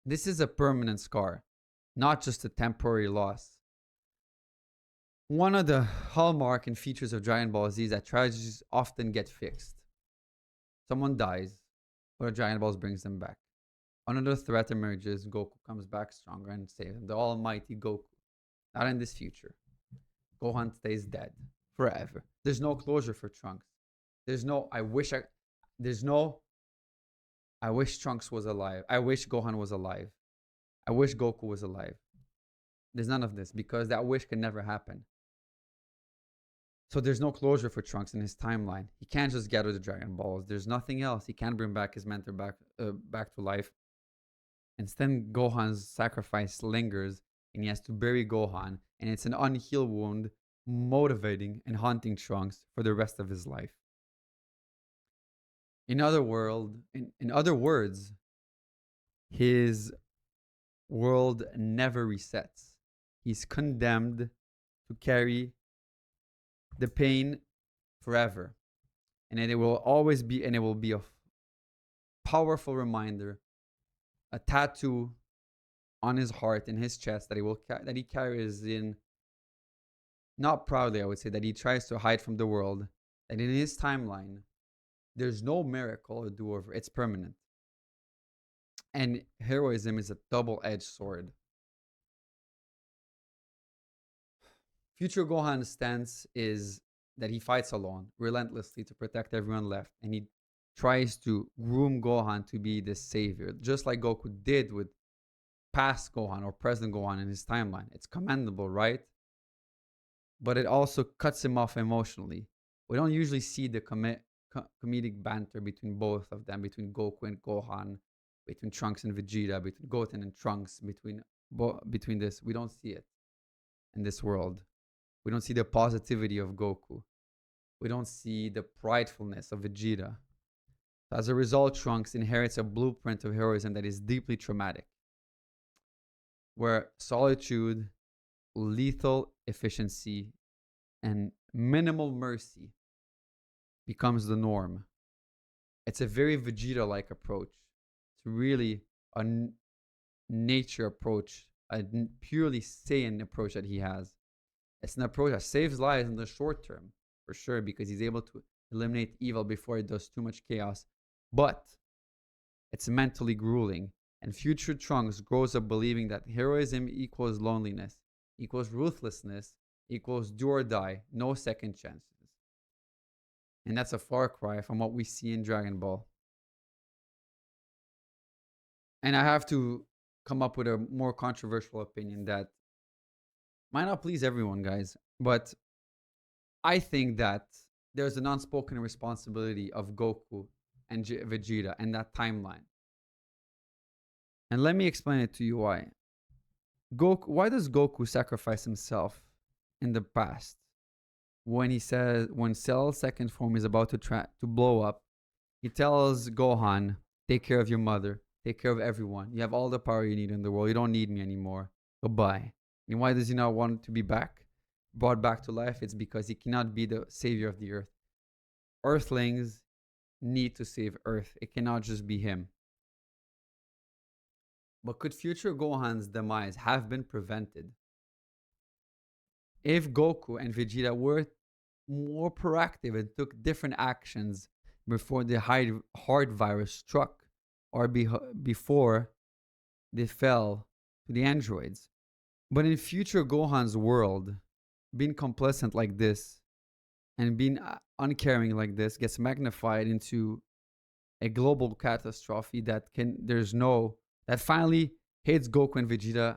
This is a permanent scar, not just a temporary loss. One of the hallmark and features of Dragon Ball Z is that tragedies often get fixed. Someone dies, but Dragon Balls brings them back. Another threat emerges, Goku comes back stronger and saves him. The almighty Goku. Not in this future. Gohan stays dead forever. There's no closure for Trunks. There's no I wish Trunks was alive. I wish Gohan was alive. I wish Goku was alive. There's none of this because that wish can never happen. So there's no closure for Trunks in his timeline. He can't just gather the Dragon Balls. There's nothing else. He can't bring back his mentor back to life. Instead, Gohan's sacrifice lingers, and he has to bury Gohan, and it's an unhealed wound, motivating and haunting Trunks for the rest of his life. In other words, his world never resets. He's condemned to carry the pain forever. And it will always be, and it will be a powerful reminder, a tattoo on his heart, in his chest, that he carries in, not proudly, I would say, that he tries to hide from the world, that in his timeline, there's no miracle or do-over. It's permanent. And heroism is a double-edged sword. Future Gohan's stance is that he fights alone, relentlessly, to protect everyone left. And he tries to groom Gohan to be the savior, just like Goku did with past Gohan or present Gohan in his timeline. It's commendable, right? But it also cuts him off emotionally. We don't usually see the comedic banter between both of them, between Goku and Gohan, between Trunks and Vegeta, between Goten and Trunks, between this. We don't see it in this world. We don't see the positivity of Goku. We don't see the pridefulness of Vegeta. As a result, Trunks inherits a blueprint of heroism that is deeply traumatic, where solitude, lethal efficiency, and minimal mercy becomes the norm. It's a very Vegeta-like approach. It's really a nature approach, a purely Saiyan approach that he has. It's an approach that saves lives in the short term, for sure, because he's able to eliminate evil before it does too much chaos. But it's mentally grueling. And future Trunks grows up believing that heroism equals loneliness, equals ruthlessness, equals do or die, no second chances. And that's a far cry from what we see in Dragon Ball. And I have to come up with a more controversial opinion that might not please everyone, guys. But I think that there's an unspoken responsibility of Goku and Vegeta and that timeline. And let me explain it to you why. Why does Goku sacrifice himself in the past? When Cell's second form is about to blow up, he tells Gohan, take care of your mother, take care of everyone. You have all the power you need in the world. You don't need me anymore. Goodbye. And why does he not want to be brought back to life? It's because he cannot be the savior of the earth. Earthlings need to save Earth. It cannot just be him. But could future Gohan's demise have been prevented if Goku and Vegeta were more proactive and took different actions before the heart virus struck or before they fell to the androids? But in future Gohan's world, being complacent like this and being uncaring like this gets magnified into a global catastrophe that finally hits Goku and Vegeta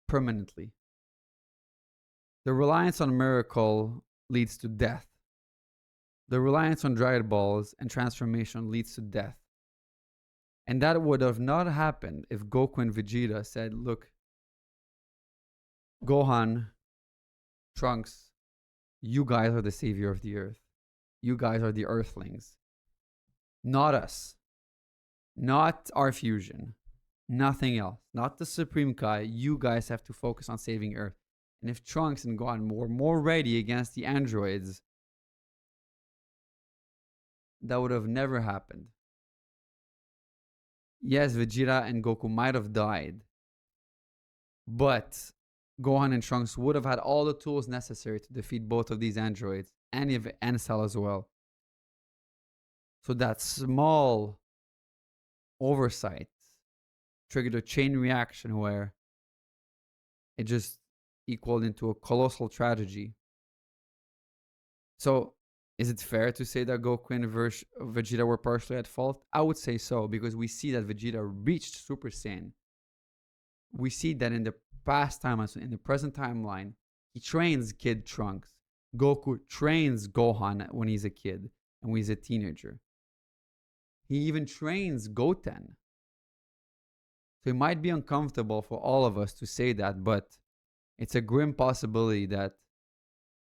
permanently. The reliance on miracle leads to death. The reliance on Dragon Balls and transformation leads to death. And that would have not happened if Goku and Vegeta said, look, Gohan, Trunks, you guys are the savior of the earth. You guys are the earthlings. Not us. Not our fusion. Nothing else. Not the Supreme Kai. You guys have to focus on saving Earth. And if Trunks and Gohan were more ready against the androids, that would have never happened. Yes, Vegeta and Goku might have died, but Gohan and Trunks would have had all the tools necessary to defeat both of these androids and Cell as well. So that small oversight triggered a chain reaction where it just equaled into a colossal tragedy. So, is it fair to say that Goku and Vegeta were partially at fault? I would say so, because we see that Vegeta reached Super Saiyan. We see that in the past timelines, in the present timeline, he trains Kid Trunks. Goku trains Gohan when he's a kid and when he's a teenager. He even trains Goten. So it might be uncomfortable for all of us to say that, but it's a grim possibility that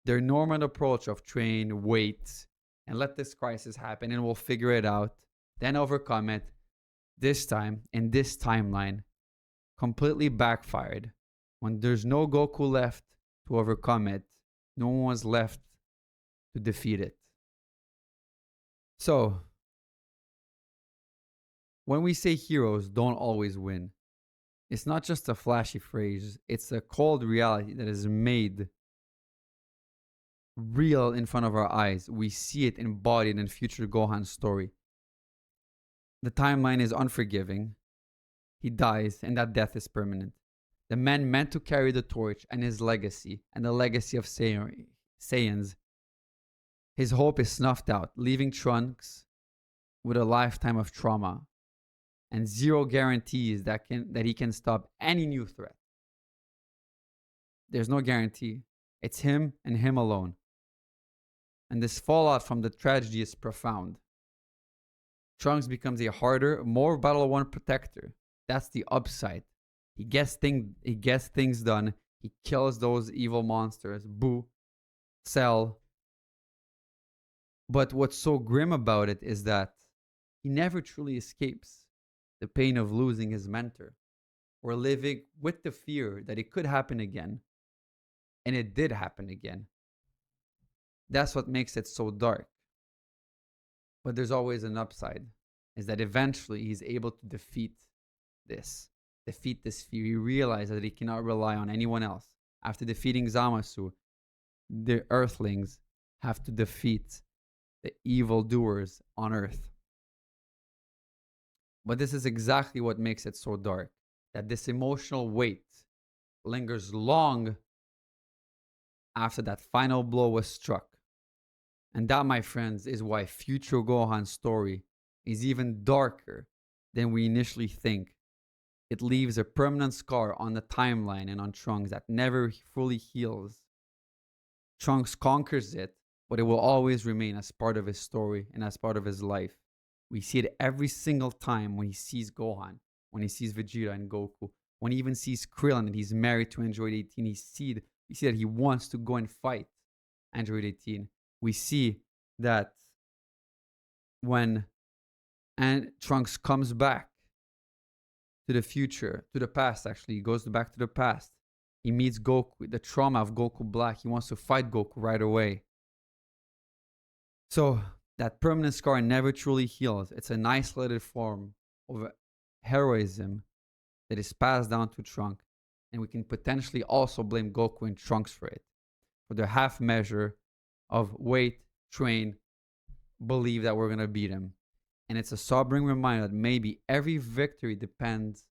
their normal approach of train, wait, and let this crisis happen and we'll figure it out, then overcome it, this time, in this timeline, completely backfired. When there's no Goku left to overcome it, no one was left to defeat it. So, when we say heroes don't always win, it's not just a flashy phrase, it's a cold reality that is made real in front of our eyes. We see it embodied in Future Gohan's story. The timeline is unforgiving. He dies, and that death is permanent. The man meant to carry the torch and his legacy, and the legacy of Saiyans. His hope is snuffed out, leaving Trunks with a lifetime of trauma and zero guarantees that he can stop any new threat. There's no guarantee. It's him and him alone. And this fallout from the tragedy is profound. Trunks becomes a harder, more battle-worn protector. That's the upside. He gets things done. He kills those evil monsters. Boo. Cell. But what's so grim about it is that he never truly escapes the pain of losing his mentor or living with the fear that it could happen again. And it did happen again. That's what makes it so dark. But there's always an upside, is that eventually he's able to defeat this fear. He realizes that he cannot rely on anyone else. After defeating Zamasu, the Earthlings have to defeat the evildoers on Earth. But this is exactly what makes it so dark, that this emotional weight lingers long after that final blow was struck. And that, my friends, is why Future Gohan's story is even darker than we initially think. It leaves a permanent scar on the timeline and on Trunks that never fully heals. Trunks conquers it, but it will always remain as part of his story and as part of his life. We see it every single time when he sees Gohan, when he sees Vegeta and Goku, when he even sees Krillin and he's married to Android 18. We see that he wants to go and fight Android 18. We see that when Trunks comes back to the future, to the past actually, he goes back to the past. He meets Goku, the trauma of Goku Black. He wants to fight Goku right away. So that permanent scar never truly heals. It's an isolated form of heroism that is passed down to Trunks. And we can potentially also blame Goku and Trunks for it, for their half measure of wait, train, believe that we're going to beat him. And it's a sobering reminder that maybe every victory depends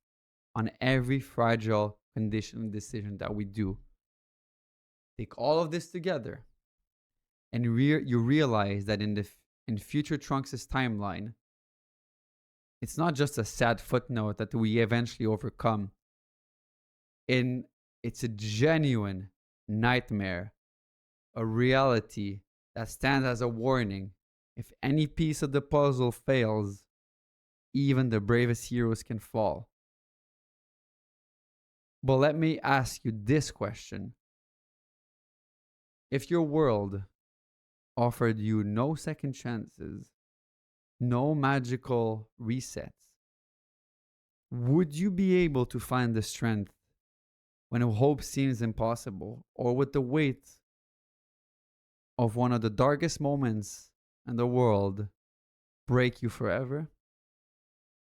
on every fragile condition and decision that we do. Take all of this together, and you realize that in Future Trunks' timeline, it's not just a sad footnote that we eventually overcome. It's a genuine nightmare, a reality that stands as a warning. If any piece of the puzzle fails, even the bravest heroes can fall. But let me ask you this question. If your world offered you no second chances, no magical resets, would you be able to find the strength when hope seems impossible, or would the weight of one of the darkest moments in the world break you forever?